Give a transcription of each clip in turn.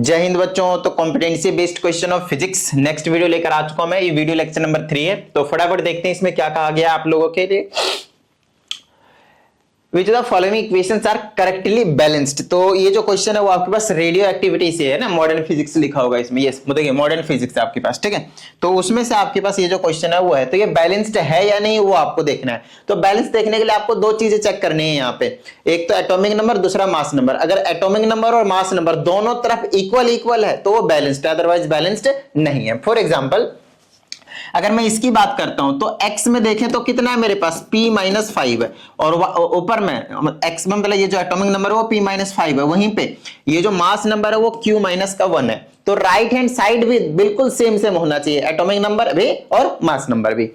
जय हिंद बच्चों। तो competency based question of physics next video लेकर आ चुका हूं मैं। ये वीडियो लेक्चर नंबर 3 है। तो फटाफट देखते हैं इसमें क्या कहा गया आप लोगों के लिए। Which of the following equations are correctly balanced. तो ये जो क्वेश्चन है वो आपके पास रेडियो एक्टिविटी से है ना, मॉडर्न फिजिक्स लिखा होगा इसमें। यस, देखिए मॉडर्न फिजिक्स है आपके पास, ठीक है। तो उसमें से आपके पास ये जो क्वेश्चन है वो है, तो ये बैलेंस्ड है या नहीं वो आपको देखना है। तो बैलेंस देखने के लिए आपको दो चीजें चेक करनी है यहाँ पे, एक तो एटॉमिक नंबर, दूसरा मास नंबर। अगर एटॉमिक नंबर और मास नंबर दोनों तरफ इक्वल है तो वो बैलेंस्ड है, अदरवाइज बैलेंस्ड नहीं है। फॉर एग्जाम्पल अगर मैं इसकी बात करता हूं तो x में देखें तो कितना है मेरे पास p-5 है, और ऊपर में x में मतलब ये जो एटॉमिक नंबर है वो p-5 है, वहीं पे ये जो मास नंबर है वो q-1 है। तो राइट हैंड साइड भी बिल्कुल सेम होना चाहिए, एटॉमिक नंबर भी और मास नंबर भी।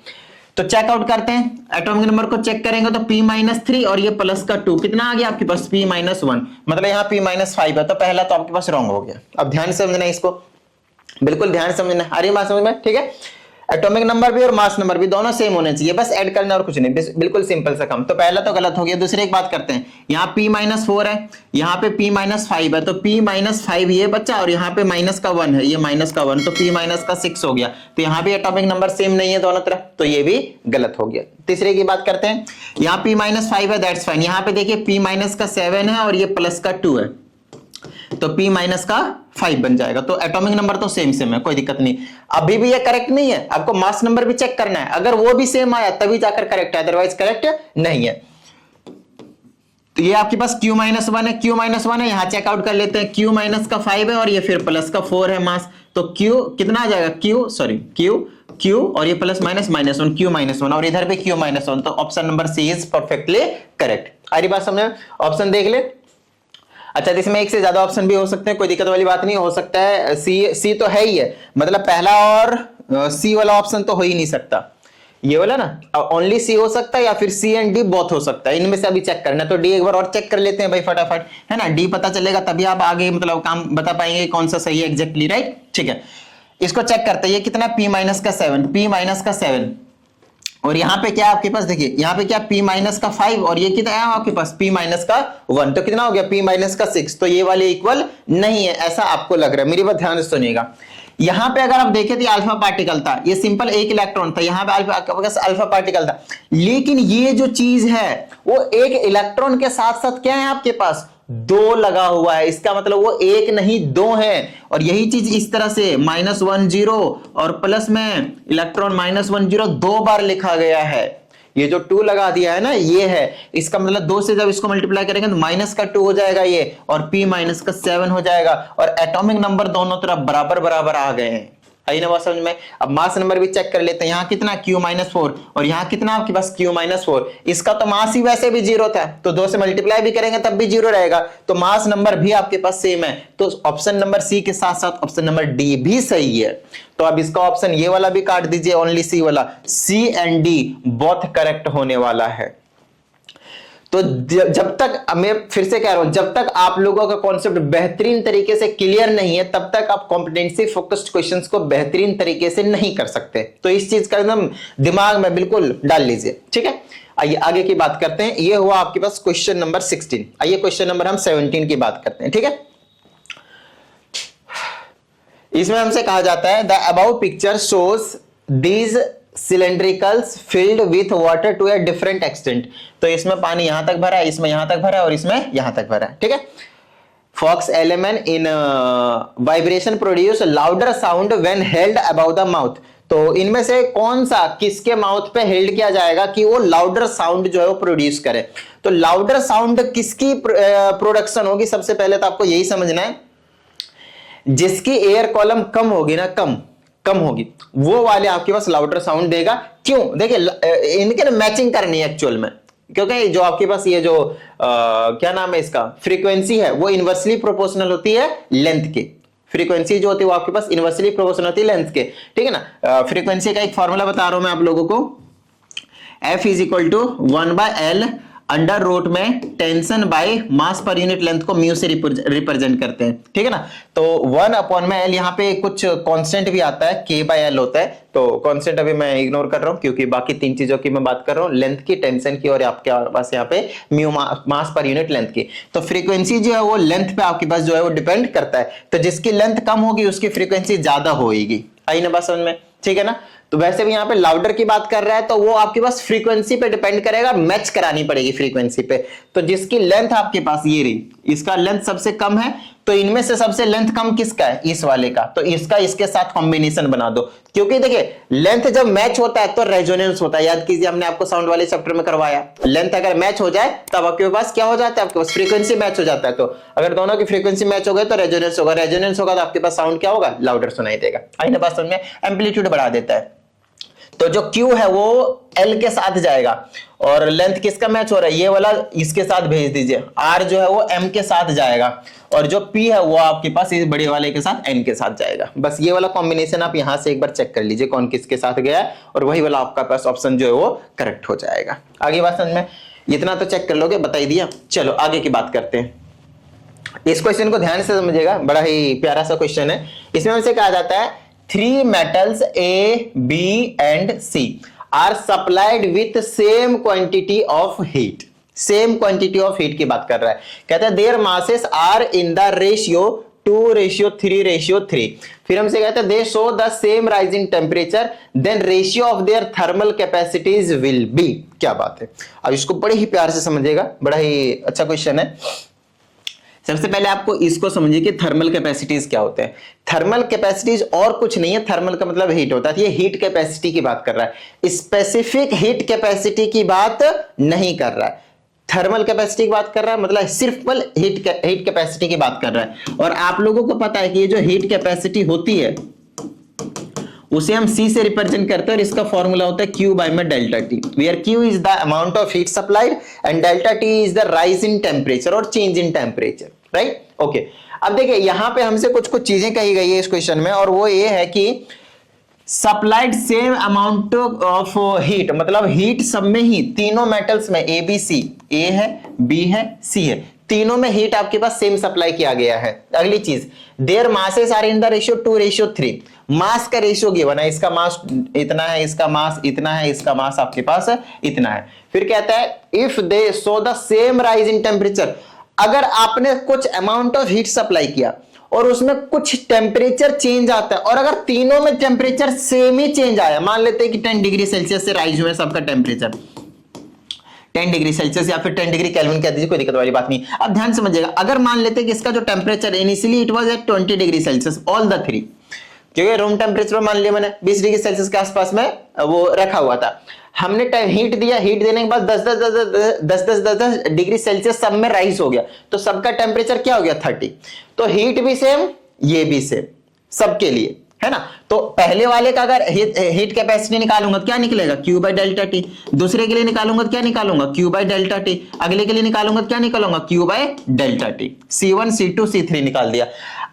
तो चेकआउट करते हैं, एटॉमिक नंबर को चेक करेंगे तो p-3 और ये प्लस का 2 कितना आ गया आपके पास p-1, मतलब यहाँ p-5 है। तो पहला तो आपके पास रॉन्ग हो गया। अब ध्यान से समझना इसको, बिल्कुल ध्यान से समझना। आ रही बात समझ में, ठीक है। एटॉमिक नंबर भी और मास नंबर भी दोनों सेम होने चाहिए, बस ऐड करना और कुछ नहीं, बिल्कुल सिंपल सा काम। तो पहला तो गलत हो गया। दूसरी एक बात करते हैं, यहाँ p-4 है, यहाँ पे p-5 है, तो p-5 ये बच्चा और यहाँ पे -1 है, ये -1 तो p-6 हो गया। तो यहाँ भी एटॉमिक नंबर सेम नहीं है दोनों तरफ, तो ये भी गलत हो गया। तीसरे की बात करते हैं, यहाँ p-5 है, दैट्स फाइन। यहाँ पे देखिए p-7 है और ये +2 है, तो p-5 बन जाएगा। तो एटॉमिक नंबर तो सेम है, कोई दिक्कत नहीं। अभी भी ये करेक्ट नहीं है, आपको मास नंबर भी चेक करना है। अगर वो भी सेम आया तभी जाकर करेक्ट है, अदरवाइज करेक्ट नहीं है। तो ये आपके पास q-1 है, q-1 है, यहां चेकआउट कर लेते हैं। q-5 है और ये फिर +4 है मास, तो q कितना आ जाएगा, q और ये +-1 q-1 और इधर भी q-1, तो option number C is perfectly correct. आ रही बात समझ में? ऑप्शन देख ले। अच्छा, तो इसमें एक से ज्यादा ऑप्शन भी हो सकते हैं, कोई दिक्कत वाली बात नहीं, हो सकता है सी तो है ही है, मतलब पहला और सी वाला ऑप्शन तो हो ही नहीं सकता, ये वाला ना ओनली सी हो सकता है, या फिर सी एंड डी बोथ हो सकता है। इनमें से अभी चेक करना, तो डी एक बार और चेक कर लेते हैं भाई फटाफट, है ना। डी पता चलेगा तभी आप आगे मतलब काम बता पाएंगे कौन सा सही है एग्जैक्टली, राइट, ठीक है। इसको चेक करते हैं, ये कितना p-7 और यहाँ पे क्या आपके पास देखिए, यहाँ पे क्या p-5 और ये कितना है आपके पास p-1, तो कितना हो गया p-6। तो ये वाले इक्वल नहीं है, ऐसा आपको लग रहा है। मेरी बात ध्यान से सुनिएगा। यहाँ पे अगर आप देखें तो अल्फा पार्टिकल था, ये सिंपल एक इलेक्ट्रॉन था, यहाँ पे अल्फा पार्टिकल था, लेकिन ये जो चीज है वो एक इलेक्ट्रॉन के साथ साथ क्या है आपके पास, 2 लगा हुआ है। इसका मतलब वो एक नहीं 2 है, और यही चीज इस तरह से -10 और प्लस में इलेक्ट्रॉन -10 2 बार लिखा गया है। ये जो 2 लगा दिया है ना, ये है, इसका मतलब 2 से जब इसको मल्टीप्लाई करेंगे तो -2 हो जाएगा ये, और p-7 हो जाएगा, और एटॉमिक नंबर दोनों तरफ बराबर आ गए हैं। आई ना बात समझ में? अब मास नंबर भी चेक कर लेते हैं, यहाँ कितना q-4 और यहाँ कितना आपके पास q-4। इसका तो मास ही वैसे भी 0 था, तो 2 से मल्टीप्लाई भी करेंगे तब भी 0 रहेगा, तो मास नंबर भी आपके पास सेम है। तो ऑप्शन नंबर सी के साथ साथ ऑप्शन नंबर डी भी सही है। तो अब इसका ऑप्शन ये वाला भी काट दीजिए, ओनली सी वाला, सी एंड डी बोथ करेक्ट होने वाला है। तो जब तक, मैं फिर से कह रहा हूं, जब तक आप लोगों का कॉन्सेप्ट बेहतरीन तरीके से क्लियर नहीं है तब तक आप कॉम्पिटेंसी फोकस्ड क्वेश्चंस को बेहतरीन तरीके से नहीं कर सकते। तो इस चीज का एकदम दिमाग में बिल्कुल डाल लीजिए, ठीक है। आइए आगे की बात करते हैं। ये हुआ आपके पास क्वेश्चन नंबर 16। आइए क्वेश्चन नंबर हम 17 की बात करते हैं, ठीक है। इसमें हमसे कहा जाता है, the above picture shows these cylindricals filled with water to a different extent. तो इसमें पानी यहां तक भरा है, इसमें यहां तक भरा है और इसमें यहां तक भरा है, ठीक है। Fox element in vibration produce louder sound when held above the mouth. तो इनमें से कौन सा किसके माउथ पे हेल्ड किया जाएगा कि वो लाउडर साउंड जो है वो प्रोड्यूस करे। तो लाउडर साउंड किसकी प्रोडक्शन होगी, सबसे पहले तो आपको यही समझना है, जिसकी एयर कॉलम कम होगी ना, कम होगी, वो वाले आपके पास लाउडर साउंड देगा। क्यों? देखिए इनके ना मैचिंग करनी है एक्चुअल में, क्योंकि जो आपके पास ये जो क्या नाम है इसका, फ्रीक्वेंसी है, वो इनवर्सली प्रोपोर्शनल होती है लेंथ के। फ्रीक्वेंसी जो होती है वो आपके पास इनवर्सली प्रोपोर्शनल होती है लेंथ के, ठीक है ना। फ्रीक्वेंसी का एक फॉर्मूला बता रहा हूं मैं आप लोगों को, F = 1/L अंडर रूट में tension by mass per unit length को म्यू से रिप्रेजेंट करते हैं, ठीक है ना। तो 1/L, यहाँ पे कुछ कांस्टेंट भी आता है, K/L होता है, तो कांस्टेंट अभी मैं इग्नोर कर रहा हूं क्योंकि बाकी तीन चीजों की मैं बात कर रहा हूं, लेंथ की, टेंशन की और आपके पास यहाँ पे म्यू मास पर यूनिट लेंथ की। तो फ्रीक्वेंसी जो है वो लेंथ पे आपके पास जो है वो डिपेंड करता है, तो जिसकी लेंथ कम होगी उसकी फ्रीक्वेंसी ज्यादा होगी। आई ना बात समझ में, ठीक है ना। तो वैसे भी यहाँ पे लाउडर की बात कर रहा है तो वो आपके पास फ्रीक्वेंसी पे डिपेंड करेगा, मैच करानी पड़ेगी फ्रीक्वेंसी पे। तो जिसकी लेंथ आपके पास ये रही, इसका लेंथ सबसे कम है, तो इनमें से सबसे लेंथ कम किसका है, इस वाले का, तो इसका इसके साथ कॉम्बिनेशन बना दो। क्योंकि देखिए लेंथ जब मैच होता है तो रेजोनेंस होता है, याद कीजिए हमने आपको साउंड वाले चैप्टर में करवाया, लेंथ अगर मैच हो जाए तब आपके पास क्या हो जाता है, आपके पास फ्रीक्वेंसी मैच हो जाता है। तो अगर दोनों की फ्रीक्वेंसी मैच हो गए तो रेजोनेंस होगा, रेजोनेंस होगा तो आपके पास साउंड क्या होगा, लाउडर सुनाई देगा। आई ना बात समझ में, एम्पलीट्यूड बढ़ा देता है। तो जो Q है वो L के साथ जाएगा और लेंथ किसका मैच हो रहा है, ये वाला इसके साथ भेज दीजिए, R जो है वो M के साथ जाएगा और जो P है वो आपके पास इस बड़े वाले के साथ N के साथ जाएगा। बस ये वाला कॉम्बिनेशन आप यहां से एक बार चेक कर लीजिए कौन किसके साथ गया है और वही वाला आपका पास ऑप्शन जो है वो करेक्ट हो जाएगा। आगे बात समझ में, इतना तो चेक कर लोगे, बता ही दिया। चलो आगे की बात करते हैं। इस क्वेश्चन को ध्यान से समझिएगा, बड़ा ही प्यारा सा क्वेश्चन है। इसमें हमसे कहा जाता है 3 metals A, B and C are supplied with same quantity of heat. Same quantity of heat की बात कर रहा है। कहता है their masses are in the ratio 2:3:3। फिर हमसे कहता है they show the same rise in temperature, then ratio of their thermal capacities will be। क्या बात है, अब इसको बड़े ही प्यार से समझिएगा, बड़ा ही अच्छा क्वेश्चन है। सबसे पहले आपको इसको समझिए कि थर्मल कैपेसिटीज क्या होते हैं। थर्मल कैपेसिटीज और कुछ नहीं है, थर्मल का मतलब हीट होता है, ये हीट कैपेसिटी की बात कर रहा है, स्पेसिफिक हीट कैपेसिटी की बात नहीं कर रहा है। थर्मल कैपेसिटी की बात कर रहा है मतलब सिर्फ हीट कैपेसिटी की बात कर रहा है। और आप लोगों को पता है कि ये जो हीट कैपेसिटी होती है उसे हम C से रिप्रेजेंट करते हैं और इसका फॉर्मूला होता है Q by में delta T, where Q is the amount of heat supplied and delta T is the rise in temperature और change in temperature, right. Okay, अब देखिए यहां पे हमसे कुछ कुछ चीजें कही गई है इस क्वेश्चन में, और वो ये है कि supplied same amount of heat, मतलब हीट सब में ही तीनों मेटल्स में A B C, A है, B है, C है, तीनों में हीट आपके पास सेम सप्लाई किया गया है। अगली चीज, their masses are in the ratio 2:3। Mass का रेशियो गिवन है, इसका मास इतना है, इसका मास इतना है, इसका मास आपके पास इतना है। फिर कहता है if they show the same rise in temperature, अगर आपने कुछ अमाउंट ऑफ हीट सप्लाई किया और उसमें कुछ टेम्परेचर चेंज आता है और अगर तीनों में टेम्परेचर सेम ही चेंज आया, मान लेते हैं कि 10 डिग्री सेल्सियस से राइज हुए सबका टेम्परेचर, 10 डिग्री सेल्सियस या फिर 10 डिग्री केल्विन कह दीजिए, कोई दिक्कत वाली बात नहीं। अब ध्यान समझिएगा, अगर मान लेते हैं कि इसका जो temperature initially it was at 20 degree Celsius all the three, क्योंकि रूम टेम्परेचर मान लिया मैंने 20 डिग्री सेल्सियस के आसपास में वो रखा हुआ था, हमने हीट दिया, हीट देने के बाद 10 डिग्री सेल्सियस सब में राइज हो गया, तो सबका टेम्परेचर क्या हो गया 30। तो हीट भी सेम, ये भी सेम, सबके लिए, है ना। तो पहले वाले का अगर हीट कैपेसिटी निकालूंगा क्या निकलेगा, Q by डेल्टा T। दूसरे के लिए निकालूंगा क्या निकालूंगा, Q by डेल्टा T। अगले के लिए निकालूंगा क्या निकालूंगा, Q by delta T। C1 C2 C3 निकाल दिया।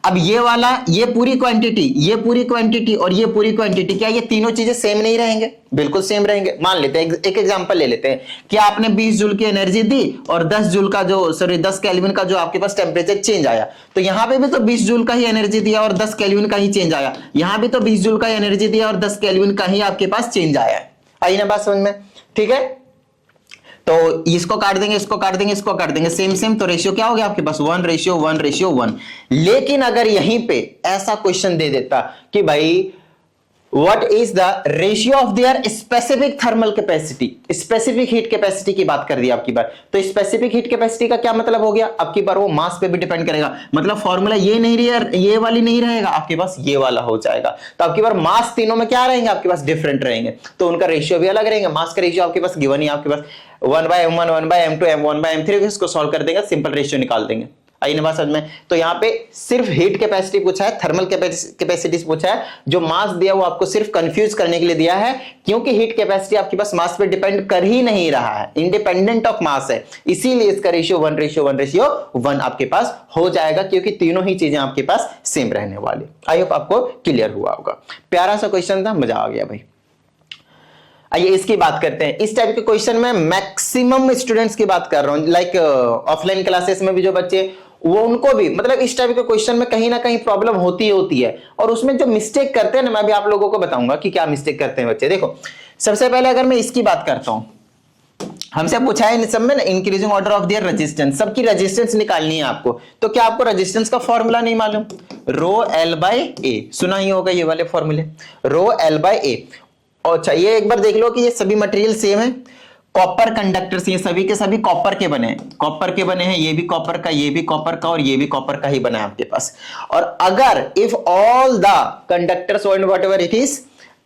अब ये वाला, ये पूरी क्वांटिटी, ये पूरी क्वांटिटी और ये पूरी क्वांटिटी, क्या ये तीनों चीजें सेम नहीं रहेंगे, बिल्कुल सेम रहेंगे। मान लेते हैं एक एग्जांपल ले लेते हैं कि आपने 20 जूल की एनर्जी दी और 10 जूल का जो 10 केल्विन का जो आपके पास टेम्परेचर चेंज आया, तो यहां पे भी तो 20 जूल का ही एनर्जी दिया और 10 केल्विन का ही चेंज आया, यहां भी तो 20 जूल का एनर्जी दिया और 10 केल्विन का ही आपके पास चेंज आया है। आई ना बात समझ में, ठीक है। तो इसको काट देंगे, इसको काट देंगे, इसको काट देंगे, सेम सेम, तो रेशियो क्या हो गया आपके पास 1:1:1। लेकिन अगर यहीं पे ऐसा क्वेश्चन दे देता कि भाई what is the ratio of their specific thermal capacity, specific heat capacity की बात कर दी आपकी बार, तो स्पेसिफिक हीट कैपेसिटी का क्या मतलब हो गया, आपकी बार वो मास पे भी डिपेंड करेगा, मतलब फॉर्मूला ये नहीं रही, ये वाली नहीं रहेगा, आपके पास ये वाला हो जाएगा। तो आपकी बार मास तीनों में क्या रहेंगे, आपके पास डिफरेंट रहेंगे, तो उनका रेशियो भी अलग रहेंगे। मास का रेशियो आपके पास गिवन ही, आपके पास 1/m1 1/m2 1/m3, इसको सॉल्व कर देंगे, सिंपल रेशियो निकाल देंगे। आई ना बात समझ में। तो यहाँ पे सिर्फ हीट कैपेसिटी पूछा है, थर्मल कैपेसिटी पूछा है, जो मास दिया वो आपको सिर्फ कंफ्यूज करने के लिए दिया है, क्योंकि हीट कैपेसिटी आपके पास मास पे डिपेंड कर ही नहीं रहा है, इंडिपेंडेंट ऑफ मास है, इसीलिए इसका रेशियो 1:1:1 आपके पास हो जाएगा, क्योंकि तीनों ही चीजें आपके पास सेम रहने वाली। आई होप आपको क्लियर हुआ होगा। प्यारा सा क्वेश्चन था, मजा आ गया भाई। आइए इसकी बात करते हैं। इस टाइप के क्वेश्चन में मैक्सिमम स्टूडेंट्स की बात कर रहा हूं, लाइक ऑफलाइन क्लासेस में भी जो बच्चे, वो उनको भी मतलब इस टाइप के क्वेश्चन में कहीं ना कहीं प्रॉब्लम होती है। और उसमें जो मिस्टेक करते हैं ना, मैं भी आप लोगों को बताऊंगा कि क्या मिस्टेक करते हैं बच्चे। देखो सबसे पहले अगर मैं इसकी बात करता हूं, हमसे पूछा है इन सब में ना increasing order of their resistance, सबकी रेजिस्टेंस निकालनी है आपको। तो क्या आपको रेजिस्टेंस का फॉर्मूला नहीं मालूम? रो एल बाई ए, सुना ही होगा ये वाले फॉर्मूले, रो एल बाई ए। अच्छा ये एक बार देख लो कि ये सभी मटेरियल सेम है। कॉपर कंडक्टर्स ये सभी के सभी कॉपर के बने हैं, कॉपर के बने हैं, ये भी कॉपर का, ये भी कॉपर का और ये भी कॉपर का ही बना है आपके पास। और अगर इफ ऑल द कंडक्टर्स और whatever it is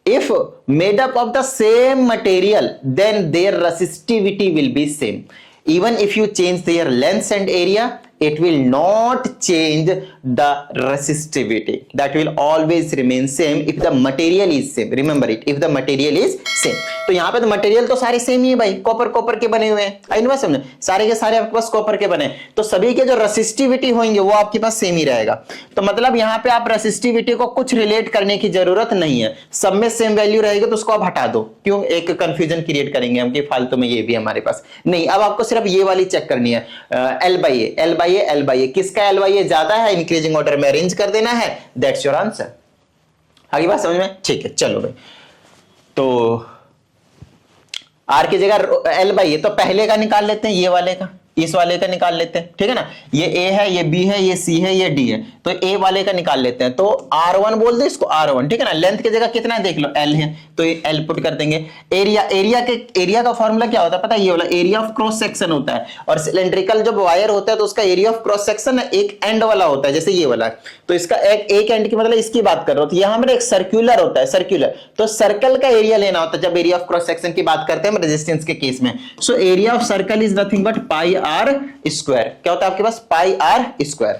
if made up of the same material, then their resistivity will be same. Even if you change their length and area, it will not change the resistivity. That will always remain same if the material is same. Remember it, if the material is same. तो यहाँ पे तो material तो सारे same ही है भाई, copper copper के बने हुए हैं, आई बात समझे, सारे के सारे आपके पास कॉपर के बने, तो सभी के जो रेसिस्टिविटी होंगे वो आपके पास सेम ही रहेगा। तो मतलब यहाँ पे आप रेसिस्टिविटी को कुछ रिलेट करने की जरूरत नहीं है, सब में सेम वैल्यू रहेगी, तो उसको आप हटा दो, क्यों एक कंफ्यूजन क्रिएट करेंगे हम कि फालतू में ये भी हमारे पास नहीं। अब आपको सिर्फ ये वाली चेक करनी है, L by A, L by A, L by A, किसका एल बाई ए ज्यादा है, इंक्रीजिंग ऑर्डर में अरेंज कर देना है, दैट्स योर आंसर। आगे बात समझ में? ठीक है चलो भाई, तो आर की जगह एल बाई ए, तो पहले का निकाल लेते हैं, ये वाले का, इस वाले का निकाल लेते हैं, ठीक है ना। ये ए है, ये बी है, ये सी है, ये डी है, तो ए वाले का निकाल लेते हैं। तो R1 बोल दे इसको, R1, ठीक है ना। लेंथ की जगह कितना है देख लो, L है, तो ये L पुट कर देंगे। एरिया का फॉर्मूला क्या होता है पता है, ये वाला एरिया ऑफ क्रॉस सेक्शन होता है। और सिलेंड्रिकल जब वायर होता है तो उसका एरिया ऑफ क्रॉस सेक्शन एक एंड वाला होता है, जैसे ये वाला, तो इसका एक एंड की मतलब इसकी बात कर रहा हूं। तो यहां मेरा एक सर्कुलर होता है, सर्कुलर, तो सर्कल का एरिया लेना होता है जब एरिया ऑफ क्रॉस सेक्शन की बात करते हैं रेजिस्टेंस के केस में। So area of circle is nothing but pi r square. क्या होता है आपके पास, पाई आर स्क्वायर।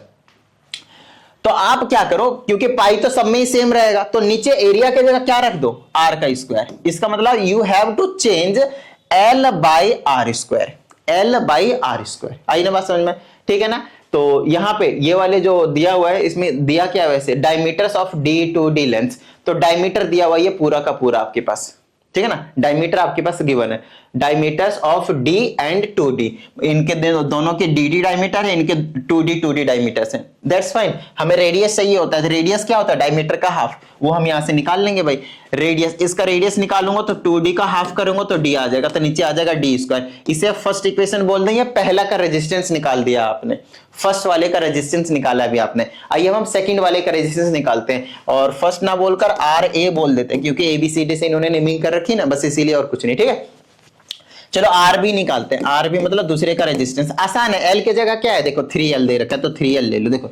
तो आप क्या करो, क्योंकि पाई तो सब में ही सेम रहेगा, तो नीचे एरिया की जगह क्या रख दो, आर का स्क्वायर। इसका मतलब you have to change L by R square, L by R square. आई ना बात समझ में, ठीक है ना। तो यहां पे ये वाले जो दिया हुआ है, इसमें दिया क्या है वैसे, diameters of D two D length, तो डायमीटर दिया हुआ ये पूरा का पूरा आपके पास, ठीक है ना। डायमीटर आपके पास गिवन है, diameters of D and 2D, इनके दोनों के डी डायमीटर है, इनके 2D डायमीटर्स हैं, दैट्स फाइन। हमें रेडियस चाहिए होता है, तो रेडियस क्या होता है, डायमीटर का हाफ, वो हम यहां से निकाल लेंगे भाई। रेडियस, इसका रेडियस निकालूंगा तो 2D का हाफ करूंगा तो D आ जाएगा, तो नीचे आ जाएगा D स्क्वायर। इसे फर्स्ट इक्वेशन बोल देंगे, पहला का रेजिस्टेंस निकाल दिया आपने, फर्स्ट वाले का रेजिस्टेंस निकाला अभी आपने। आइए हम सेकंड वाले का रेजिस्टेंस निकालते हैं, और फर्स्ट ना बोलकर RA बोल देते हैं, क्योंकि ABCD से इन्होंने नेमिंग कर रखी ना, बस इसीलिए, और कुछ नहीं, ठीक है। चलो RB निकालते हैं, RB मतलब दूसरे का रेजिस्टेंस, आसान है। L की जगह क्या है देखो, 3L दे रखा है, तो 3L ले लो, देखो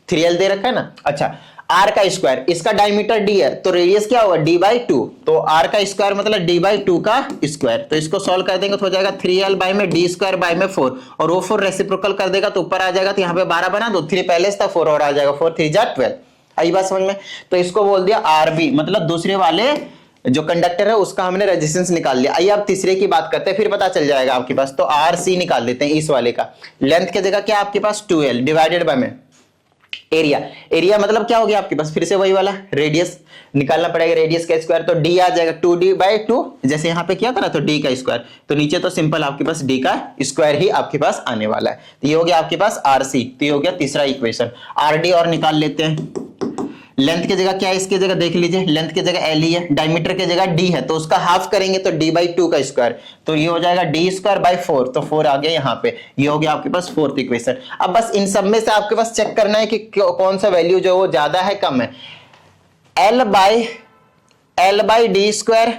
3L दे रखा है ना। अच्छा, R का स्क्वायर, इसका डायमीटर D है, तो रेडियस क्या होगा, D/2, तो R का स्क्वायर मतलब D/2 का स्क्वायर। तो इसको सॉल्व कर देंगे तो हो जाएगा 3L बाय में D स्क्वायर बाय में 4, और वो 4 रेसिप्रोकल कर देगा तो ऊपर आ जाएगा, तो यहाँ पे 12 बना दो, 3 पहले से था, 4 और आ जाएगा, 4 3 जा 12। आई बात समझ में। तो इसको बोल दिया RB, मतलब दूसरे वाले जो कंडक्टर है उसका हमने रेजिस्टेंस निकाल लिया। आइए अब तीसरे की बात करते हैं, फिर पता चल जाएगा आपके पास। तो RC निकाल देते हैं, इस वाले का लेंथ की जगह क्या आपके पास 2L डिवाइडेड बाय में एरिया, एरिया मतलब क्या हो गया आपके पास, फिर से वही वाला रेडियस निकालना पड़ेगा, रेडियस का स्क्वायर, तो D आ जाएगा 2D/2, जैसे यहाँ पे किया था ना, तो D का स्क्वायर, तो नीचे तो सिंपल आपके पास D का स्क्वायर ही आपके पास आने वाला है। तो ये हो गया आपके पास RC, तो ये हो गया तीसरा इक्वेशन। RD और निकाल लेते हैं, लेंथ की जगह क्या है, इसकी जगह देख लीजिए, लेंथ की जगह L ही है, डायमीटर की जगह D है, तो उसका हाफ करेंगे तो D/2 का स्क्वायर, तो ये हो जाएगा D स्क्वायर बाय 4, तो 4 आ गया यहाँ पे, ये हो गया आपके पास फोर्थ इक्वेशन। अब बस इन सब में से आपके पास चेक करना है कि कौन सा वैल्यू जो वो ज्यादा है कम है, L बाई D स्क्वायर,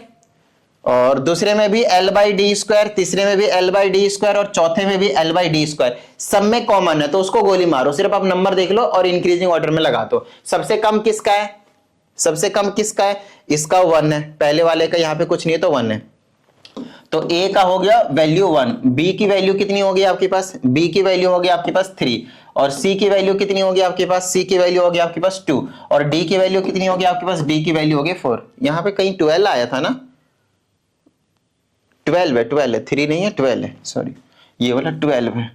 और दूसरे में भी L/D स्क्वायर, तीसरे में भी L/D स्क्वायर, और चौथे में भी L/D स्क्वायर, सब में कॉमन है, तो उसको गोली मारो, सिर्फ आप नंबर देख लो और इंक्रीजिंग ऑर्डर में लगा दो। सबसे कम किसका है, सबसे कम किसका है, इसका 1 है, पहले वाले का यहाँ पे कुछ नहीं है तो 1 है, तो A का हो गया वैल्यू 1, B की वैल्यू कितनी होगी आपके पास, B की वैल्यू होगी आपके पास 3, और C की वैल्यू कितनी होगी आपके पास, C की वैल्यू होगी आपके पास 2, और D की वैल्यू कितनी होगी आपके पास, D की वैल्यू होगी 4। यहाँ पे कहीं 12 आया था ना, 12 है, 3 नहीं है, 12 है, सॉरी ये वाला 12 है,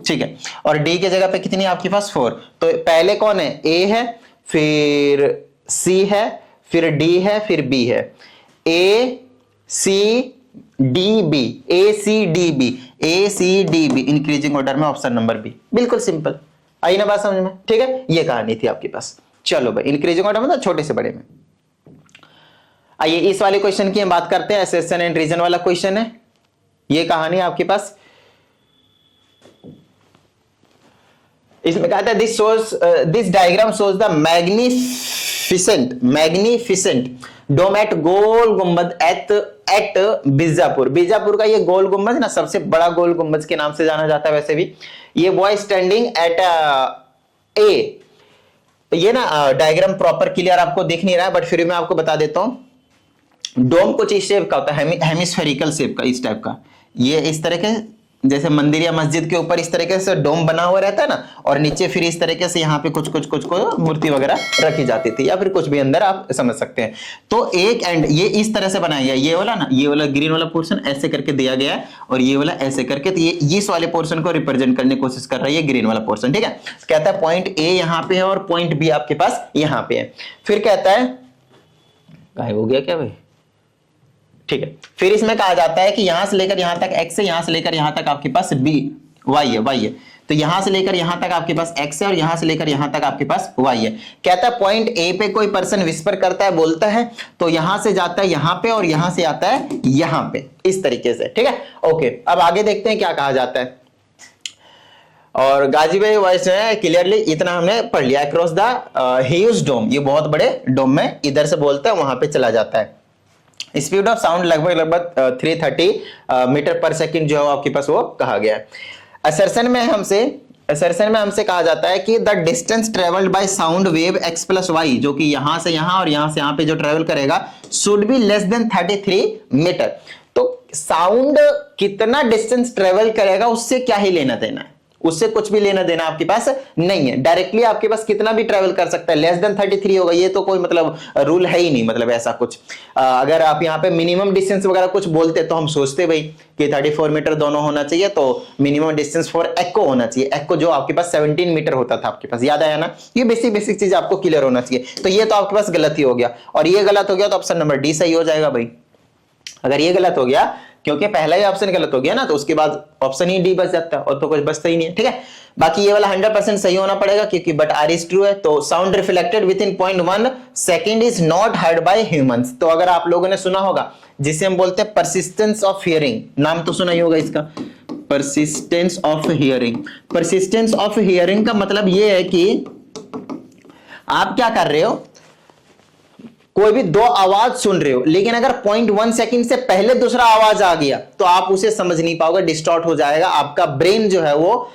ठीक है। और D की जगह पे कितनी है आपके पास 4, तो पहले कौन है, A है, फिर C है, फिर D है, फिर B है, A CDB, ACDB, ACDB increasing order में ऑप्शन नंबर बी। बिल्कुल सिंपल, आई ना बात समझ में? ठीक है, ये कहानी थी आपके पास। चलो भाई, इंक्रीजिंग ऑर्डर मतलब छोटे से बड़े में। आइए इस वाले क्वेश्चन की हम बात करते हैं, एसेशन एंड रीजन वाला क्वेश्चन है। ये कहानी आपके पास, इसमें कहता है this diagram shows the magnificent dome at Gol Gumbaz at Bijapur. Bijapur का ये गोल गुंबद ना सबसे बड़ा गोल गुंबद के नाम से जाना जाता है वैसे भी। ये बॉय स्टैंडिंग एट ए, ये ना डायग्राम प्रॉपर क्लियर आपको दिख नहीं रहा है, बट फिर मैं आपको बता देता हूं। डोम कुछ इस शेप का होता है, हेमिस्फेरिकल शेप का, इस टाइप का। ये इस तरह के, जैसे मंदिर या मस्जिद के ऊपर इस तरीके से डोम बना हुआ रहता है ना, और नीचे फिर इस तरीके से यहाँ पे कुछ मूर्ति वगैरह रखी जाती थी, या फिर कुछ भी अंदर आप समझ सकते हैं। तो एक एंड ये इस तरह से बनाया गया, ये वाला ना, ये वाला ग्रीन वाला पोर्शन ऐसे करके दिया गया है, और ये वाला ऐसे करके, तो ये इस वाले पोर्शन को रिप्रेजेंट करने की कोशिश कर रहा है ये ग्रीन वाला पोर्शन। ठीक है, कहता है पॉइंट ए यहाँ पे है और पॉइंट बी आपके पास यहाँ पे है। फिर कहता है, गायब हो गया क्या भाई? ठीक है, फिर इसमें कहा जाता है कि यहां से लेकर यहां तक x है, यहां से लेकर यहां तक आपके पास y है। तो यहां से लेकर यहां तक आपके पास x है, और यहां से लेकर यहां तक आपके पास y है। कहता है पॉइंट A पे कोई पर्सन विस्पर करता है, बोलता है, तो यहां से जाता है यहां पे और यहां से आता है यहां पे, इस तरीके से। ठीक है, ओके, अब आगे देखते हैं क्या कहा जाता है। और गाजी भाई वॉइस है क्लियरली, इतना हमने पढ़ लिया। अक्रॉस द ह्यूज डोम, ये बहुत बड़े डोम में इधर से बोलता है वहां पे चला जाता है। स्पीड ऑफ साउंड लगभग 330 मीटर पर सेकंड जो है आपके पास वो कहा गया है। असर्शन में हमसे कहा जाता है कि the distance travelled by sound wave x plus y, जो कि यहां से यहां और यहां से यहां पे जो ट्रेवल करेगा, should be less than 33 metre. तो साउंड कितना डिस्टेंस ट्रेवल करेगा उससे क्या ही लेना देना है, उससे कुछ भी लेना देना आपके पास नहीं है। डायरेक्टली आपके पास कितना भी ट्रेवल कर सकता है, लेस देन 33 होगा, ये तो कोई मतलब रूल है ही नहीं, मतलब ऐसा कुछ। अगर आप यहाँ पे मिनिमम डिस्टेंस वगैरह कुछ बोलते तो हम सोचते भाई कि 34 मीटर दोनों होना चाहिए, तो मिनिमम डिस्टेंस फॉर एक्को होना चाहिए। एक्को जो आपके पास 17 मीटर होता था आपके पास, याद आया ना? ये बेसिक चीज आपको क्लियर होना चाहिए। तो ये तो आपके पास गलत ही हो गया, और ये गलत हो गया तो ऑप्शन नंबर डी सही हो जाएगा भाई। अगर ये गलत हो गया, क्योंकि पहला ही ऑप्शन गलत हो गया ना, तो उसके बाद ऑप्शन ही डी बच जाता है, और तो कुछ बचता ही नहीं है। ठीक है, बाकी ये वाला 100% सही होना पड़ेगा, क्योंकि बट आर इज ट्रू है। तो sound reflected with in 0.1 second is not heard by humans. तो अगर आप लोगों ने सुना होगा जिसे हम बोलते हैं परसिस्टेंस ऑफ हियरिंग, नाम तो सुना ही होगा इसका, persistence of hearing. Persistence of hearing का मतलब ये है कि आप क्या कर रहे हो, कोई भी दो आवाज सुन रहे हो, लेकिन अगर 0.1 सेकंड से पहले दूसरा आवाज आ गया तो आप उसे समझ नहीं पाओगे, डिस्टॉर्ट हो जाएगा। आपका ब्रेन जो है वो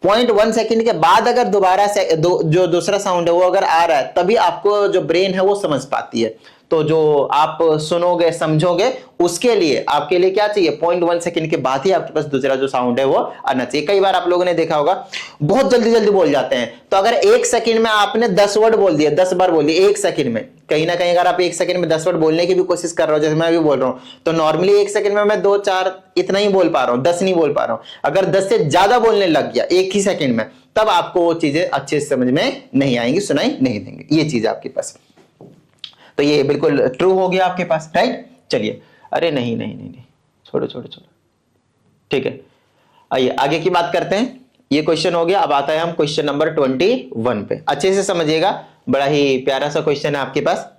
0.1 सेकंड के बाद अगर दोबारा से जो दूसरा साउंड है वो अगर आ रहा है, तभी आपको जो ब्रेन है वो समझ पाती है। तो जो आप सुनोगे समझोगे, उसके लिए आपके लिए क्या चाहिए, 0.1 सेकंड के बाद ही आपके पास दूसरा जो साउंड है वो आना चाहिए। कई बार आप लोगों ने देखा होगा बहुत जल्दी जल्दी बोल जाते हैं, तो अगर 1 सेकंड में आपने 10 वर्ड बोल दिए, 10 बार बोल दिए 1 सेकंड में, कहीं ना कहीं अगर आप 1 सेकंड में 10 वर्ड बोलने की भी कोशिश कर रहे हो, जैसे मैं भी बोल रहा हूं, तो नॉर्मली 1 सेकंड में मैं 2-4 इतना ही बोल पा रहा हूं, 10 नहीं बोल पा रहा हूं। अगर 10 से ज्यादा बोलने लग गया 1 ही सेकंड में, तब आपको वो चीजें अच्छे से समझ में नहीं आएंगी, सुनाई नहीं देंगे, ये चीज आपके पास। तो ये बिल्कुल ट्रू हो गया आपके पास, राइट। चलिए, अरे नहीं नहीं नहीं नहीं, छोड़ो छोड़ो छोड़ो, ठीक है। आइए आगे की बात करते हैं। ये क्वेश्चन हो गया, अब आता है हम क्वेश्चन नंबर 21 पे। अच्छे से समझिएगा, बड़ा ही प्यारा सा क्वेश्चन है आपके पास।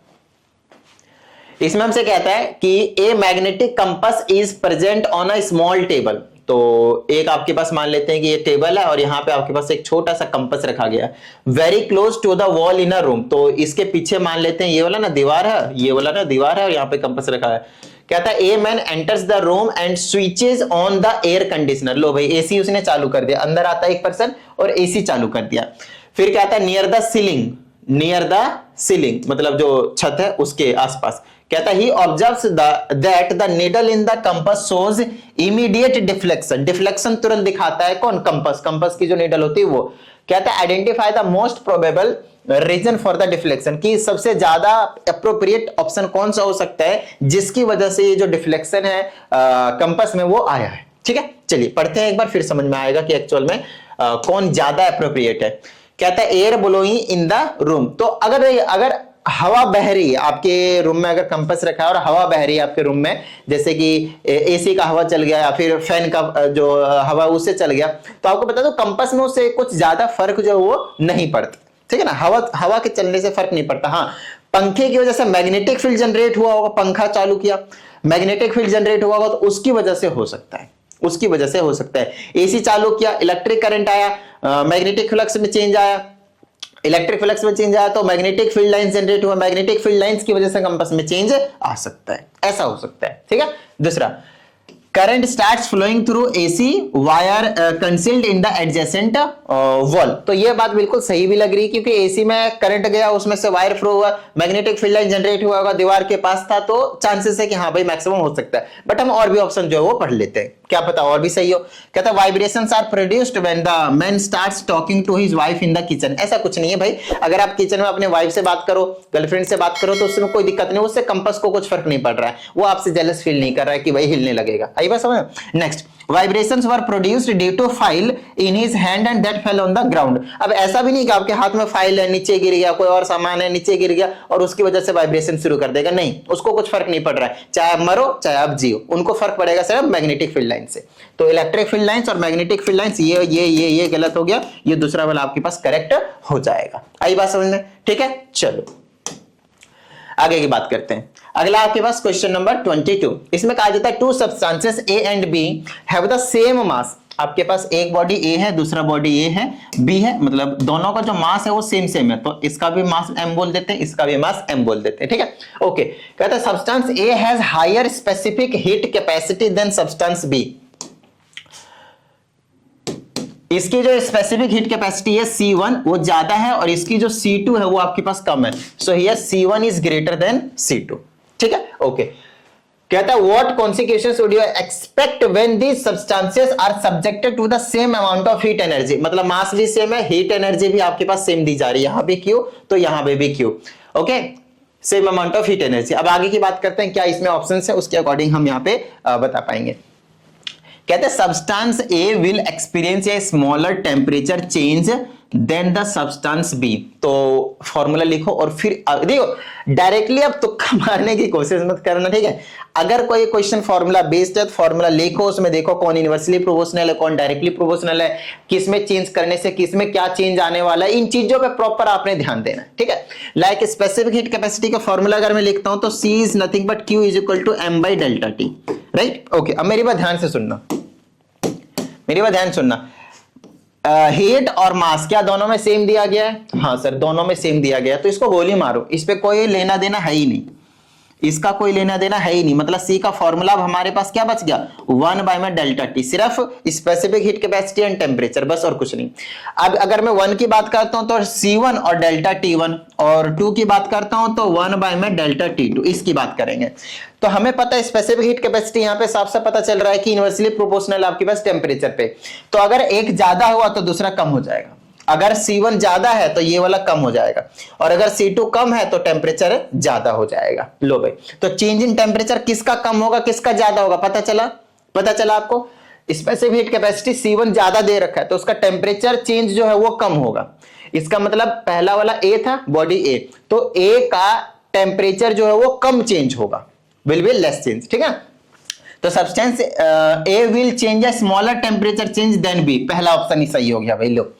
इसमें हमसे कहता है कि a magnetic compass is present on a small table. तो एक आपके पास मान लेते हैं कि ये टेबल है और यहाँ पे आपके पास एक छोटा सा कंपास रखा गया है, very close to the wall in a room. तो इसके पीछे मान लेते हैं ये वाला ना दीवार है, ये वाला ना दीवार है, और यहाँ पे कंपास रखा है। कहता है a man enters the room and switches on the air conditioner. लो भाई, एसी उसने चालू कर दिया, अंदर आता है एक पर्सन और एसी चालू कर दिया। फिर कहता है near the ceiling, near the ceiling मतलब जो छत है उसके आसपास। कहता है he observes that the needle in the compass shows immediate deflection. Deflection तुरंत दिखाता है कौन, कंपास, कंपास की जो नीडल होती है वो। कहता है identify the most probable reason for the deflection, कि सबसे ज्यादा अप्रोप्रिएट ऑप्शन कौन सा हो सकता है जिसकी वजह से ये जो डिफ्लेक्शन है कंपास में वो आया है। ठीक है, चलिए पढ़ते हैं एक बार, फिर समझ में आएगा कि एक्चुअल में कौन ज्यादा अप्रोप्रिएट है। कहता है air blowing in the room. तो अगर हवा बह रही है आपके रूम में, अगर कंपास रखा है और हवा बह रही है आपके रूम में, जैसे कि एसी का हवा चल गया या फिर फैन का जो हवा उससे चल गया, तो आपको बता दो कंपास में उससे कुछ ज्यादा फर्क जो वो नहीं पड़ता, ठीक है ना। हवा के चलने से फर्क नहीं पड़ता। हाँ, पंखे की वजह से मैग्नेटिक फील्ड जनरेट हुआ होगा, पंखा चालू किया, मैग्नेटिक फील्ड जनरेट हुआ होगा, तो उसकी वजह से हो सकता है, उसकी वजह से हो सकता है। एसी चालू किया, इलेक्ट्रिक करंट आया, मैग्नेटिक फ्लक्स में चेंज आया, इलेक्ट्रिक फ्लक्स में चेंज आया तो मैग्नेटिक फील्ड लाइंस जनरेट हुआ, मैग्नेटिक फील्ड लाइंस की वजह से कंपास में चेंज आ सकता है, ऐसा हो सकता है, ठीक है। दूसरा, current starts flowing through AC wire concealed in the adjacent wall, तो ये बात बिल्कुल सही भी लग रही है, क्योंकि एसी में करंट गया, उसमें से वायर फ्लो हुआ, मैग्नेटिक फील्ड लाइन जनरेट हुआ होगा, दीवार के पास था, तो चांसेस है कि हाँ भाई मैक्सिमम हो सकता है। बट हम और भी ऑप्शन जो है वो पढ़ लेते हैं, क्या पता और भी सही हो। कहता है vibrations are produced when the man starts talking to his wife in the kitchen. ऐसा कुछ नहीं है भाई, अगर आप किचन में अपने वाइफ से बात करो, गर्लफ्रेंड से बात करो, तो उसमें कोई दिक्कत नहीं, उससे कंपास को कुछ फर्क नहीं पड़ रहा है, वो आपसे जेलस फील नहीं कर रहा है कि भाई हिलने लगेगा। आई बात समझ। Next, vibrations were produced due to file in his hand and that fell on the ground. अब ऐसा भी नहीं कि आपके हाथ में फाइल है, नीचे गिर गया, कोई और सामान है नीचे गिर गया और उसकी वजह से वाइब्रेशन शुरू कर देगा, नहीं, उसको कुछ फर्क नहीं पड़ रहा है, चाहे आप मरो चाहे आप जियो, उनको फर्क पड़ेगा सिर्फ मैग्नेटिक फील्ड लाइन से। तो इलेक्ट्रिक फील्ड लाइंस और मैग्नेटिक फील्ड लाइंस, ये गलत हो गया, ये दूसरा वाला आपके पास करेक्ट हो जाएगा। आई बात समझ में, ठीक है। चलो आगे की बात करते हैं। अगला आपके पास क्वेश्चन नंबर 22, इसमें कहा जाता है two substances A and B have the same mass. आपके पास एक बॉडी ए है, दूसरा बॉडी ए है, बी है, मतलब दोनों का जो मास है वो सेम है, तो इसका भी मास m बोल देते हैं, इसका भी मास m बोल देते हैं, ठीक है। ओके, कहता है substance A has higher specific heat capacity than substance B. इसकी जो स्पेसिफिक हीट कैपेसिटी है C1 वो ज्यादा है और इसकी जो C2 है वो आपके पास कम है, so here C1 is greater than C2, ठीक है। ओके, कहता है what consequences would you expect when these substances are subjected to the same amount of heat energy. मतलब मास भी सेम है, हीट एनर्जी भी आपके पास सेम दी जा रही है, यहां भी Q तो यहां पे भी Q, okay, same amount of heat energy. अब आगे की बात करते हैं, क्या इसमें ऑप्शंस है, उसके अकॉर्डिंग हम यहां पे बता पाएंगे। कहते हैं substance A will experience a smaller temperature change than the substance B. तो फॉर्मूला लिखो और फिर देखो, डायरेक्टली अब तुक्का मारने की कोशिश मत करना, ठीक है। अगर कोई क्वेश्चन फॉर्मूला बेस्ड है तो फॉर्मूला लिखो, उसमें देखो कौन इनवर्सली प्रोपोर्शनल है, कौन डायरेक्टली प्रोपोर्शनल है, किस में चेंज करने से किस में क्या चेंज आने वाला है, इन चीजों पे प्रॉपर आपने ध्यान देना, ठीक है। लाइक स्पेसिफिक हीट कैपेसिटी का फॉर्मूला अगर मैं लिखता हूं तो C is nothing but Q is equal to m by delta T, right. Okay, अब मेरी बात ध्यान से सुनना, मेरी बात ध्यान सुनना। हीट और मास क्या दोनों में सेम दिया गया है? हाँ सर, दोनों में सेम दिया गया है, तो इसको गोली मारो, इस पे कोई लेना देना है ही नहीं, इसका कोई लेना देना है ही नहीं। मतलब C का फॉर्मूला अब हमारे पास क्या बच गया, 1 बाय में डेल्टा टी, सिर्फ specific heat capacity and temperature, बस और कुछ नहीं। अब अगर मैं 1 की बात करता हूं तो C1 और डेल्टा T1, और 2 की बात करता हूं तो 1 बाय में डेल्टा T2, इसकी बात करेंगे। तो हमें पता है स्पेसिफिक हीट कैपेसिटी यहाँ पे साफ साफ पता चल रहा है कि इनवर्सली प्रोपोर्शनल आपके पास टेम्परेचर पे, तो अगर एक ज्यादा हुआ तो दूसरा कम हो जाएगा। अगर C1 ज्यादा है तो ये वाला कम हो जाएगा, और अगर C2 कम है तो टेम्परेचर ज्यादा हो जाएगा। लो भाई, तो चेंज इन टेम्परेचर किसका कम होगा किसका ज्यादा होगा, पता चला आपको। स्पेसिफिक हीट कैपेसिटी C1 ज्यादा दे रखा है तो उसका टेम्परेचर चेंज जो है वो कम होगा। इसका मतलब पहला वाला A था, बॉडी A, तो A का टेम्परेचर जो है वो कम चेंज होगा, विल बी लेस चेंज, ठीक है। तो substance A will change a smaller temperature change than B, पहला ऑप्शन ही सही हो गया भाई। लो,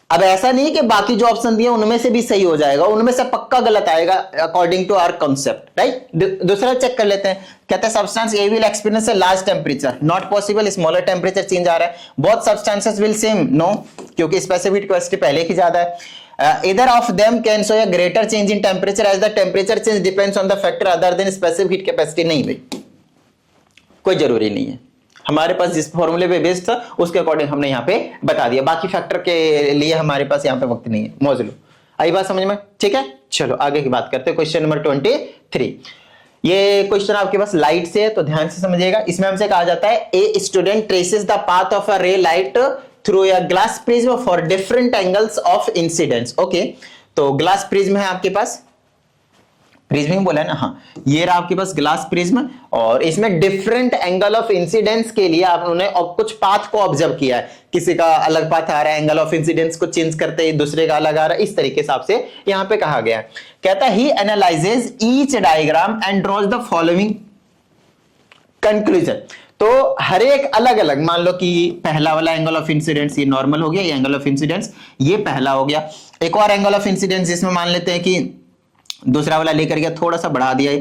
अब ऐसा नहीं कि बाकी जो ऑप्शन दिए उनमें से भी सही हो जाएगा, उनमें से पक्का गलत आएगा according to our concept, right. दूसरा चेक कर लेते हैं, कहते हैं substance A will experience a large temperature, not possible, smaller temperature change आ रहा है। Both substances will same, no, क्योंकि स्पेसिफिक कैपेसिटी पहले की ज्यादा है। either of them can show a greater change in temperature as the temperature change depends on the factor other than specific heat capacity। नहीं भाई, कोई जरूरी नहीं है, हमारे पास जिस फॉर्मूले पे बेस्ड था उसके अकॉर्डिंग हमने यहाँ पे बता दिया, बाकी फैक्टर के लिए हमारे पास यहाँ पे वक्त नहीं है। मौज लो, आई बात समझ में, ठीक है। चलो आगे की बात करते हैं, क्वेश्चन नंबर 23। ये क्वेश्चन आपके पास लाइट से है तो ध्यान से समझिएगा। इसमें हमसे कहा जाता है a student traces the path of a ray light through a glass prism for different angles of incidence. Okay, तो ग्लास प्रिज्म है आपके पास, प्रिज्म ही बोला है ना, हाँ। ये रहा आपके पास ग्लास प्रिज्म, और इसमें डिफरेंट एंगल ऑफ इंसिडेंस के लिए आपने कुछ पाथ को ऑब्जर्व किया है। किसी का अलग पाथ आ रहा है, एंगल ऑफ इंसिडेंस को चेंज करते ही दूसरे का अलग आ रहा है, इस तरीके हिसाब से यहाँ पे कहा गया है। कहता है he analyses each diagram and draws the following conclusion. तो हर एक अलग अलग, मान लो कि पहला वाला एंगल ऑफ इंसिडेंस ये नॉर्मल हो गया, ये एंगल ऑफ इंसिडेंस ये पहला हो गया। एक और एंगल ऑफ इंसिडेंस जिसमें मान लेते हैं कि दूसरा वाला लेकर गया, थोड़ा सा बढ़ा दिया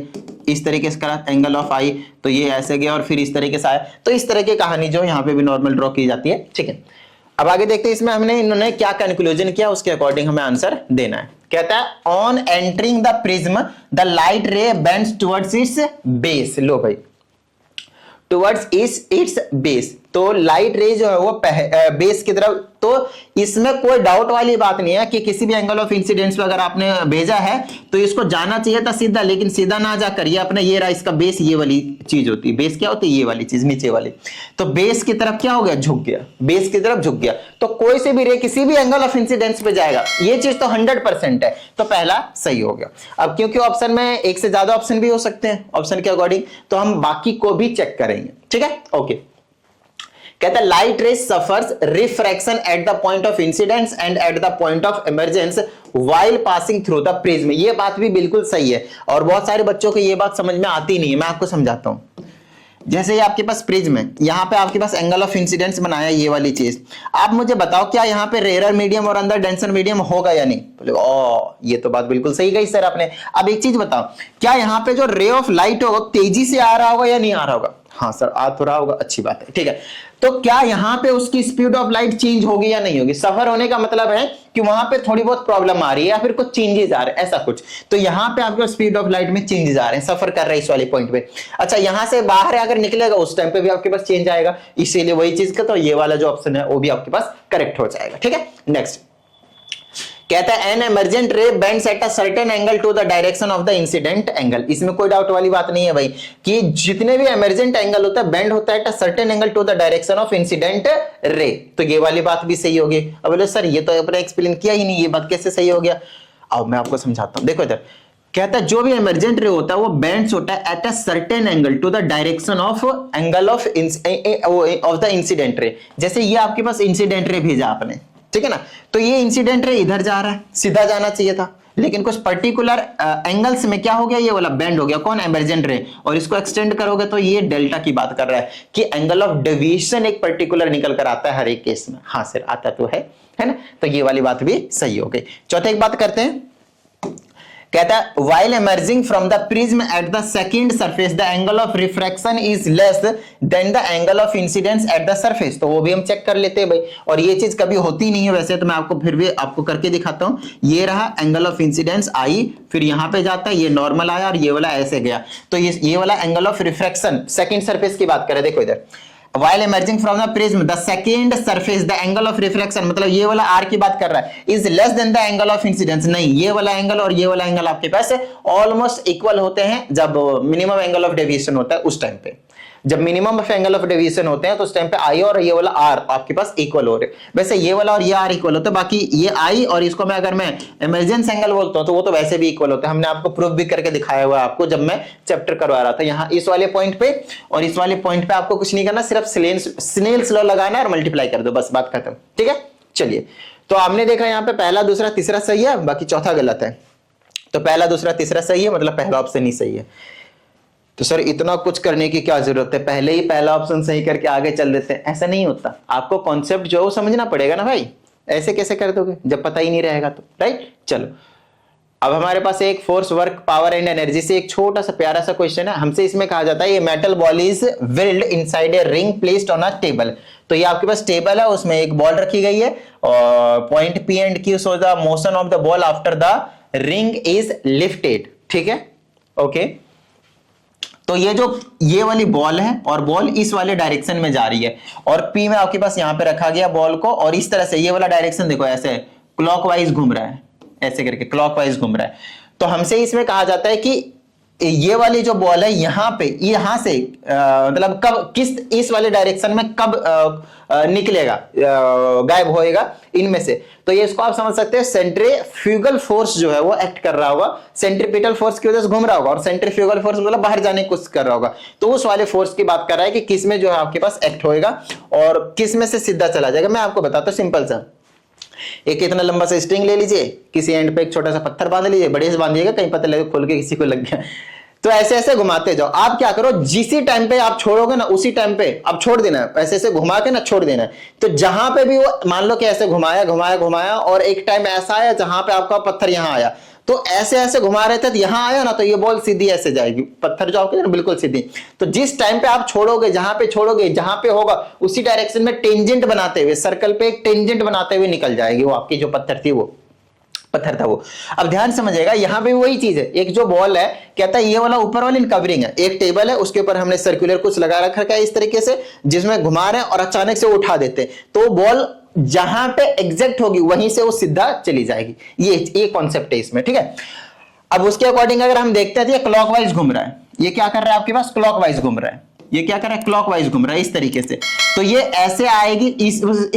इस तरीके से करा, एंगल ऑफ आई, तो ये ऐसे गया और फिर इस तरीके से आया। तो इस तरह की कहानी जो यहाँ पे भी नॉर्मल ड्रॉ की जाती है, ठीक है। अब आगे देखते हैं इसमें हमने इन्होंने क्या कंक्लूजन किया, उसके अकॉर्डिंग हमें आंसर देना है। कहता है on entering the prism the light ray bends towards its base. लो भाई, टुवर्ड्स इट्स बेस, तो लाइट रे जो है वो बेस की तरफ, तो इसमें कोई डाउट वाली बात नहीं है कि किसी भी एंगल ऑफ इंसिडेंस पे अगर आपने भेजा है तो इसको जाना चाहिए था सीधा, लेकिन सीधा ना जाकर ये अपने ये रहा इसका बेस, ये वाली चीज होती है। बेस क्या होती है? ये वाली चीज नीचे वाली। तो बेस की तरफ क्या हो गया? झुक गया, बेस की तरफ झुक गया। तो कोई से भी रे किसी भी एंगल ऑफ इंसिडेंस पे जाएगा, ये चीज तो 100% है, तो पहला सही हो गया। अब क्योंकि ऑप्शन में एक से ज्यादा ऑप्शन भी हो सकते हैं ऑप्शन के अकॉर्डिंग, तो हम बाकी को भी चेक करेंगे, ठीक है। ओके, कहता है लाइट रे suffers refraction at the point of incidence and at the point of emergence while passing through the prism. ये बात भी बिल्कुल सही है, और बहुत सारे बच्चों को ये बात समझ में आती नहीं है, मैं आपको समझाता हूं। जैसे ये आपके पास प्रिज्म है, यहाँ पे आपके पास एंगल ऑफ इंसिडेंस बनाया, ये वाली चीज। आप मुझे बताओ क्या यहाँ पे रेयर मीडियम और अंदर डेंसर मीडियम होगा या नहीं? बोले ओ, ये तो बात बिल्कुल सही गई सर आपने। अब एक चीज बताओ, क्या यहाँ पे जो रे ऑफ लाइट होगा तेजी से आ रहा होगा या नहीं आ रहा होगा? हाँ सर, आ तो रहा होगा, अच्छी बात है, ठीक है। तो क्या यहाँ पे उसकी स्पीड ऑफ लाइट चेंज होगी या नहीं होगी? सफर होने का मतलब है कि वहां पे थोड़ी बहुत प्रॉब्लम आ रही है या फिर कुछ चेंजेस आ रहे हैं, ऐसा कुछ। तो यहाँ पे आपके स्पीड ऑफ लाइट में चेंजेस आ रहे हैं, सफर कर रहे हैं इस वाले पॉइंट पे। अच्छा, यहां से बाहर अगर निकलेगा उस टाइम पे भी आपके पास चेंज आएगा, इसीलिए वही चीज का, तो ये वाला जो ऑप्शन है वो भी आपके पास करेक्ट हो जाएगा, ठीक है। नेक्स्ट कहता है an emergent ray bends at a certain angle to the direction of the incident angle. इसमें कोई डाउट वाली बात नहीं है भाई, कि जितने भी एमर्जेंट एंगल होता है बेंड होता है at a certain angle to the direction of incident ray. तो ये वाली बात भी सही होगी। अब बोले सर ये तो अपने एक्सप्लेन किया ही नहीं, ये बात कैसे सही हो गया? अब मैं आपको समझाता हूं, देखो इधर कहता है जो भी इमरजेंट रे होता है वो बेंड्स होता है at a certain angle to the direction of angle of the incident ray. जैसे ये आपके पास इंसिडेंट रे भेजा आपने, ठीक है ना, तो ये इंसिडेंट रे इधर जा रहा है, सीधा जाना चाहिए था, लेकिन कुछ पर्टिकुलर एंगल्स में क्या हो गया, ये वाला बेंड हो गया। कौन? Emergent ray. और इसको एक्सटेंड करोगे तो ये डेल्टा की बात कर रहा है कि एंगल ऑफ डेविएशन एक पर्टिकुलर निकल कर आता है हर एक केस में। हाँ सर, आता तो है ना, तो ये वाली बात भी सही हो गई। चौथा एक बात करते हैं, कहता है while emerging from the prism at the second surface the angle of refraction is less than the angle of incidence at the surface। तो वो भी हम चेक कर लेते हैं भाई, और ये चीज कभी होती नहीं है वैसे, तो मैं आपको फिर भी आपको करके दिखाता हूं। ये रहा एंगल ऑफ इंसिडेंस आई, फिर यहां पे जाता है, ये नॉर्मल आया और ये वाला ऐसे गया, तो ये वाला angle of refraction second surface की बात करें। देखो इधर while emerging from the prism the second surface the angle of refraction, मतलब ये वाला r की बात कर रहा है, is less than the angle of incidence। नहीं, ये वाला एंगल और ये वाला एंगल आपके पास ऑलमोस्ट इक्वल होते हैं जब मिनिमम एंगल ऑफ डेविएशन होता है उस टाइम पे। जब minimum of angle of deviation होते हैं तो उस टाइम पे आई और ये वाला आर आपके पास इक्वल हो रहे। वैसे ये वाला और ये आर इक्वल होता है, बाकी ये आई और इसको मैं अगर मैं इमरजेंस एंगल बोलता हूं तो वो तो वैसे भी इक्वल होता है। हमने आपको प्रूफ भी करके दिखाया हुआ है आपको जब मैं चैप्टर करवा रहा था, यहाँ इस वाले पॉइंट पे और इस वाले पॉइंट पे आपको कुछ नहीं करना, सिर्फ स्नेल्स लॉ लगाना है और मल्टीप्लाई कर दो, बस बात खत्म, ठीक है। चलिए, तो आपने देखा यहाँ पे पहला दूसरा तीसरा सही है, बाकी चौथा गलत है। तो पहला दूसरा तीसरा सही है, मतलब पहला ऑप्शन ही सही है। तो सर इतना कुछ करने की क्या जरूरत है, पहले ही पहला ऑप्शन सही करके आगे चल देते हैं? ऐसा नहीं होता, आपको कॉन्सेप्ट जो है समझना पड़ेगा ना भाई, ऐसे कैसे कर दोगे जब पता ही नहीं रहेगा तो, राइट। चलो, अब हमारे पास एक force, work, power and energy से एक छोटा सा प्यारा सा क्वेश्चन है। हमसे इसमें कहा जाता है ये metal ball is wheeled inside a ring placed on a table. तो ये आपके पास टेबल है, उसमें एक बॉल रखी गई है और point P and Q show the motion of the ball after the ring is lifted, ठीक है, ओके। तो ये वाली बॉल है और बॉल इस वाले डायरेक्शन में जा रही है और पी में आपके पास यहां पे रखा गया बॉल को, और इस तरह से ये वाला डायरेक्शन देखो ऐसे क्लॉकवाइज घूम रहा है, ऐसे करके क्लॉकवाइज घूम रहा है। तो हमसे इसमें कहा जाता है कि ये वाली जो बॉल है यहाँ पे, यहाँ से मतलब कब किस इस वाले डायरेक्शन में कब निकलेगा, गायब होएगा इनमें से, तो ये इसको आप समझ सकते हैं सेंट्रीफ्यूगल फोर्स जो है वो एक्ट कर रहा होगा, सेंट्रीपिटल फोर्स की वजह से घूम रहा होगा, और सेंट्रीफ्यूगल फोर्स मतलब बाहर जाने की कोशिश कर रहा होगा। तो उस वाले फोर्स की बात कर रहा है कि किस में जो है आपके पास एक्ट होएगा और किस में से सीधा चला जाएगा। मैं आपको बताता हूं सिंपल सा, एक इतना लंबा सा स्ट्रिंग ले लीजिए, किसी एंड पे एक छोटा सा पत्थर बांध लीजिए, बड़े से बांधिएगा, कहीं पता लगे खोल के किसी को लग गया, तो ऐसे ऐसे घुमाते जाओ। आप क्या करो, जिसी टाइम पे आप छोड़ोगे ना उसी टाइम पे आप छोड़ देना है, ऐसे ऐसे घुमा के ना छोड़ देना है। तो जहां पे भी वो मान लो कि ऐसे घुमाया घुमाया घुमाया और एक टाइम ऐसा आया जहां पे आपका पत्थर यहां आया, तो ऐसे ऐसे घुमा रहे थे, तो यहां आया ना, तो ये बॉल सीधी ऐसे जाएगी, पत्थर जो आपके बिल्कुल सीधी। तो जिस टाइम पे आप छोड़ोगे, जहां पे छोड़ोगे, जहां पे होगा उसी डायरेक्शन में टेंजेंट बनाते हुए, सर्कल पे एक टेंजेंट बनाते हुए निकल जाएगी वो आपकी जो पत्थर थी, वो पत्थर था वो। अब ध्यान समझिएगा, यहां पे वही चीज है, एक जो बॉल है कहता है ये वाला ऊपर वाली कवरिंग है, एक टेबल है उसके ऊपर हमने सर्कुलर कुछ लगा रखा है इस तरीके से, जिसमें घुमा रहे हैं और अचानक से उठा देते हैं, तो बॉल जहां पे एग्जैक्ट होगी वहीं से वो सीधा चली जाएगी। ये कॉन्सेप्ट है इसमें, ठीक है। अब उसके अकॉर्डिंग अगर हम देखते हैं तो ये क्लॉकवाइज घूम रहा है, ये क्या कर रहा है आपके पास, क्लॉकवाइज घूम रहा है, ये क्या कर रहा है, क्लॉकवाइज घूम रहा है इस तरीके से। तो ये ऐसे आएगी,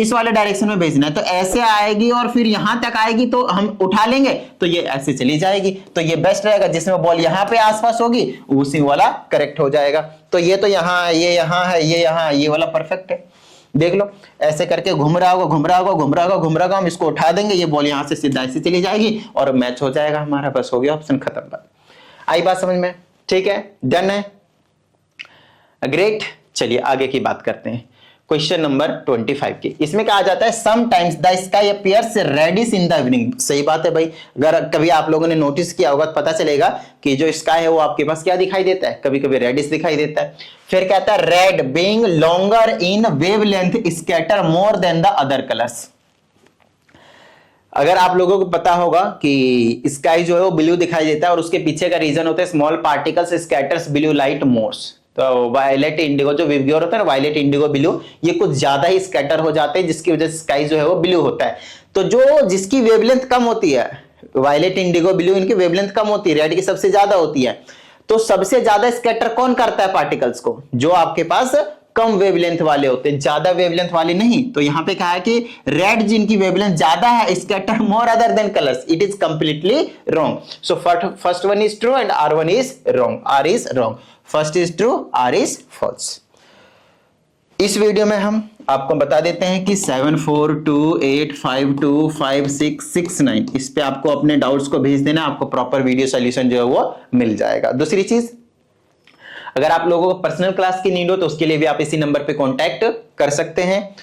इस वाले डायरेक्शन में भेजना है, तो ऐसे आएगी और फिर यहां तक आएगी, तो हम उठा लेंगे तो ये ऐसे चली जाएगी। तो ये बेस्ट रहेगा, जिसमें बॉल यहां पे आसपास होगी उसी वाला करेक्ट हो जाएगा। तो ये तो यहां है, ये यहां है, ये यहां है, ये वाला परफेक्ट है। देख लो ऐसे करके घूम रहा होगा, घूम रहा होगा, घूम रहा होगा, घूम रहा होगा, हम इसको उठा देंगे, ये बॉल यहां से सीधा ऐसे चली जाएगी और मैच हो जाएगा हमारा, बस हो गया, ऑप्शन खत्म। बात आई बात समझ में, ठीक है, डन है, ग्रेट। चलिए आगे की बात करते हैं, क्वेश्चन नंबर 25 की। इसमें कहा जाता है sometimes the sky appears reddish in the evening. सही बात है भाई, अगर कभी आप लोगों ने नोटिस किया होगा तो पता चलेगा कि जो स्काई है वो आपके पास क्या दिखाई देता है, कभी कभी रेडिश दिखाई देता है। फिर कहता है red being longer in wavelength scatter more than the other colours. अगर आप लोगों को पता होगा कि स्काई जो है वो ब्लू दिखाई देता है और उसके पीछे का रीजन होता है small particles scatters blue light mores. तो वायलेट इंडिगो जो विवग्योर होता है ना, वायलेट इंडिगो ब्लू, ये कुछ ज्यादा ही स्कैटर हो जाते हैं, जिसकी वजह से स्काई जो है वो ब्लू होता है। तो जो जिसकी वेवलेंथ कम होती है, वायलेट इंडिगो ब्लू, इनकी वेवलेंथ कम होती है, रेड की सबसे ज्यादा होती है। तो सबसे ज्यादा स्कैटर कौन करता है पार्टिकल्स को, जो आपके पास कम वेवलेंथ वाले होते हैं, ज्यादा वेवलेंथ वाले नहीं। तो यहां पे कहा है कि रेड जिनकी वेवलेंथ ज्यादा है scatter more other than colours, it is completely wrong. So first one is true and R one is wrong, R is wrong, first is true, R is false. इस वीडियो में हम आपको बता देते हैं कि 7428525669 इस पे आपको अपने डाउट्स को भेज देना, आपको प्रॉपर वीडियो सॉल्यूशन जो है वो मिल जाएगा। दूसरी चीज, अगर आप लोगों को पर्सनल क्लास की नीड हो तो उसके लिए भी आप इसी नंबर पे कांटेक्ट कर सकते हैं।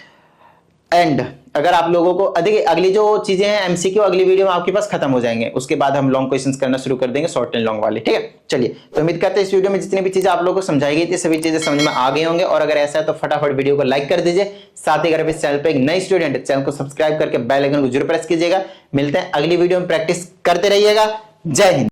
एंड अगर आप लोगों को अगली जो चीजें हैं एमसीक्यू अगली वीडियो में आपके पास खत्म हो जाएंगे, उसके बाद हम लॉन्ग क्वेश्चंस करना शुरू कर देंगे, शॉर्ट एंड लॉन्ग वाले, ठीक है। चलिए, तो उम्मीद करते हैं इस वीडियो में जितनी भी चीजें आप लोगों को समझाई गई थी सभी चीजें समझ में आ गई होंगे, और अगर ऐसा है तो फटाफट वीडियो को लाइक कर दीजिए। साथ ही अगर इस चैनल पे एक नई स्टूडेंट है, चैनल को सब्सक्राइब करके बेल आइकन को जरूर प्रेस कीजिएगा। मिलते हैं अगली वीडियो में, प्रैक्टिस करते रहिएगा। जय हिंद।